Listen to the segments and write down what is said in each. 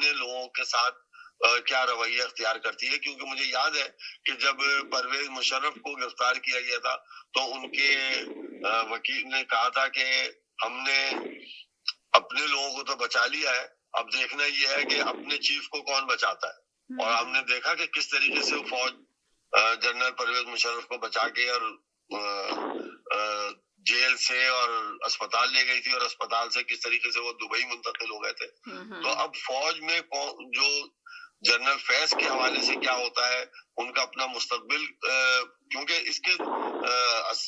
अपने लोगों के साथ क्या रवैया अख्तियार करती है। क्योंकि मुझे याद है कि जब परवेज मुशर्रफ को गिरफ्तार किया गया था तो उनके वकील ने कहा था कि हमने अपने लोगों को तो बचा लिया है, अब देखना ये है कि अपने चीफ को कौन बचाता है। और हमने देखा कि किस तरीके से फौज जनरल परवेज मुशर्रफ को बचा के और जेल से और अस्पताल ले गई थी, और अस्पताल से किस तरीके से वो दुबई मुंतकिल हो गए थे। तो अब फौज में जो जनरल फैज के हवाले से क्या होता है, उनका अपना मुस्तकबिल, क्योंकि इसके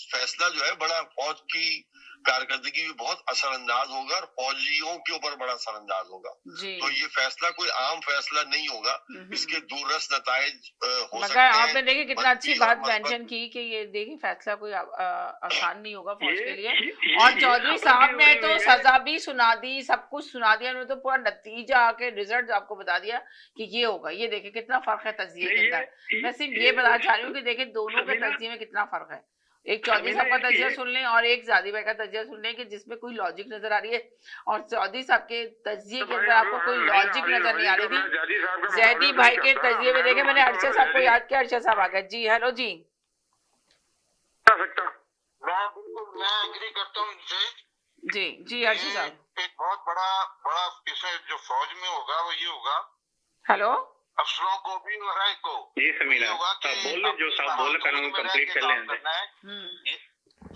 फैसला जो है बड़ा फौज की कारकर्दगी भी बहुत असरअंदाज होगा और फौजियों के ऊपर बड़ा असरअंदाज होगा। तो ये फैसला कोई आम फैसला नहीं होगा, इसके दूरदर्श नताइज हो सकते हैं। आपने देखिए कितना अच्छी बात मेंशन की कि ये देखिए फैसला कोई आसान नहीं होगा फौज के लिए। और चौधरी साहब ने तो सजा भी सुना दी, सब कुछ सुना दिया, उन्होंने तो पूरा नतीजा आके रिजल्ट आपको बता दिया कि ये होगा। ये देखिए कितना फर्क है तज्जिए के अंदर। मैं सिर्फ ये बताना चाह रही हूँ कि देखिए दोनों के तज्जिए में कितना फर्क है। एक चौधरी साहब का तजिया सुन लें और एक जादी भाई का तजिया सुन लें कि जिसमें कोई लॉजिक नजर आ रही है, और चौधरी साहब के तजिए के अंदर आपको कोई लॉजिक नजर नहीं आ रही थी। जैदी भाई के तजिए में देखे, मैंने अरशद साहब को याद किया, अरशद साहब आ गए। जी हेलो जी। मैं एग्री करता हूँ इनसे। जी जी अरशद साहब। एक बहुत बड़ा इसमें जो फौज में होगा वो ये होगा, हेलो अफसरों को भी और है को जी समीरा बोल जो साहब बोल कानून कंप्लीट कर लें।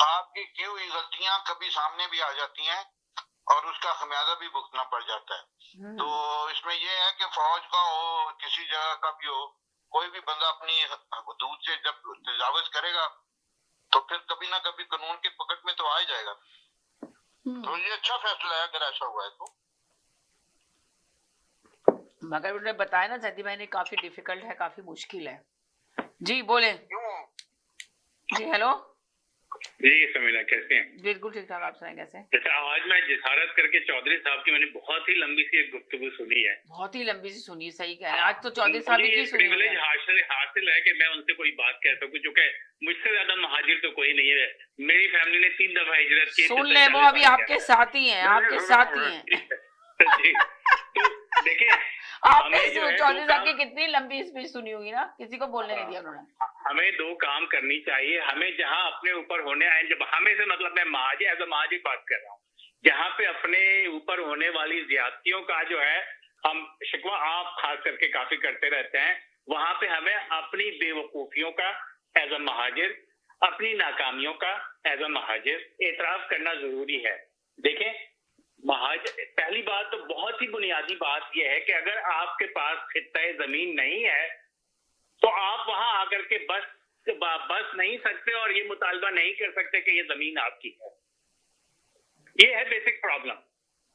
आपकी की हुई गलतियां कभी सामने भी आ जाती हैं और उसका खमियाजा भी भुगतना पड़ जाता है। तो इसमें यह है कि फौज का हो, किसी जगह का भी हो, कोई भी बंदा अपनी हदूद से जब तजावुज करेगा तो फिर कभी ना कभी कानून की पकड़ में तो आ ही जाएगा। तो ये अच्छा फैसला है अगर ऐसा हुआ है तो। मगर उन्होंने बताया ना जैदी भाई ने, काफी डिफिकल्ट है, काफी मुश्किल है। जी बोले। जी हेलो जी समीरा कैसे हैं? बिल्कुल ठीक ठाक, आप सुनाए कैसे? जैसे आज मैं जिसारत करके चौधरी साहब की मैंने बहुत ही लंबी सी एक गुफ्तगू सुनी है, बहुत ही लंबी सी सुनी, सही कह रहे हैं। आज तो चौधरी साहब की सुनी प्रिविलेज हासिल है कि मैं उनसे कोई बात कह सकूं, जो कि मुझसे ज्यादा महाजिर तो कोई नहीं है। मेरी फैमिली ने 3 दफा हिजरत की। सुन ले, वो अभी आपके साथ ही हैं, आपके साथ ही हैं। तो देखिए आपने चौधरी साहब की कितनी लंबी स्पीच सुनी होगी ना, किसी को बोलने नहीं दिया उन्होंने। हमें 2 काम करनी चाहिए। हमें जहां अपने ऊपर होने आए, जब हमें से मतलब मैं महाजी एज अ महाजी बात कर रहा हूँ, जहां पे अपने ऊपर होने वाली ज्यादतियों का जो है हम शिकवा आप खास करके काफी करते रहते हैं, वहां पे हमें अपनी बेवकूफियों का एज अ महाजिर, अपनी नाकामियों का एज अ महाजिर एतराफ करना जरूरी है। देखें पहली बात तो बहुत ही बुनियादी बात यह है कि अगर आपके पास खित्ता जमीन नहीं है तो आप वहां आकर के बस नहीं सकते और ये मुतालबा नहीं कर सकते कि ये जमीन आपकी है। ये है बेसिक प्रॉब्लम।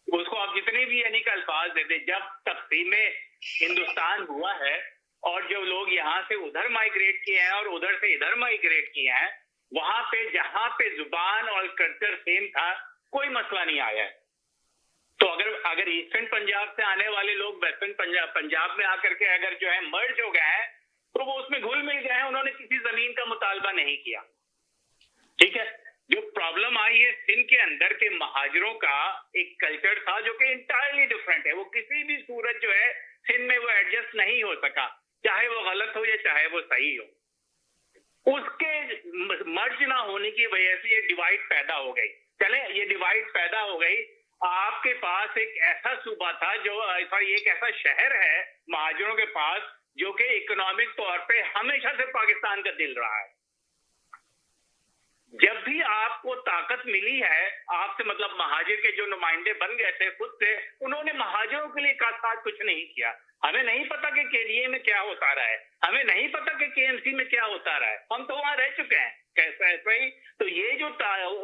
उसको आप जितने भी यानी कि अल्फाज देते, जब तकसीम हिंदुस्तान हुआ है और जो लोग यहाँ से उधर माइग्रेट किए हैं और उधर से इधर माइग्रेट किए हैं, वहां पे जहां पे जुबान और कल्चर सेम था, कोई मसला नहीं आया है। तो अगर ईस्टर्न पंजाब से आने वाले लोग वेस्टर्न पंजाब में आकर के अगर जो है मर्ज हो गए हैं तो वो उसमें घुल मिल गए हैं, उन्होंने किसी जमीन का मुतालबा नहीं किया। ठीक है, जो प्रॉब्लम आई है सिंध के अंदर के महाजरों का एक कल्चर था जो कि इंटायरली डिफरेंट है। वो किसी भी सूरत जो है सिंध में वो एडजस्ट नहीं हो सका, चाहे वो गलत हो या चाहे वो सही हो। उसके मर्ज ना होने की वजह से ये डिवाइड पैदा हो गई। चले ये डिवाइड पैदा हो गई, आपके पास एक ऐसा सूबा था जो एक ऐसा शहर है महाजरों के पास जो कि इकोनॉमिक तौर पे हमेशा से पाकिस्तान का दिल रहा है। जब भी आपको ताकत मिली है, आपसे मतलब महाजिर के जो नुमाइंदे बन गए थे खुद से, उन्होंने महाजिरों के लिए खास कुछ नहीं किया। हमें नहीं पता कि केडीए में क्या होता रहा है, हमें नहीं पता कि केएमसी में क्या होता रहा है, हम तो वहां रह चुके हैं। कैसा ऐसा ही तो ये जो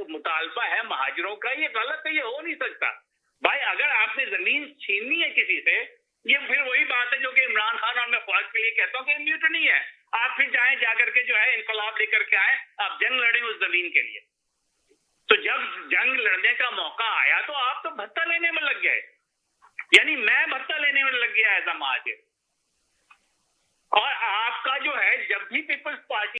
मुतालबा है महाजिरों का, ये गलत है, ये हो नहीं सकता। भाई अगर आपने जमीन छीननी है किसी से, ये फिर वही बात है जो कि इमरान खान और मैं फौज के लिए कहता हूँ कि म्यूटनी है। आप फिर जाकर के जो है इनकलाब लेकर के आए, आप जंग लड़े उस जमीन के लिए। तो जब जंग लड़ने का मौका आया तो आप तो भत्ता लेने में लग गए, यानी मैं भत्ता लेने में लग गया ऐसा महाजिर। और आपका जो है जब भी पीपल्स पार्टी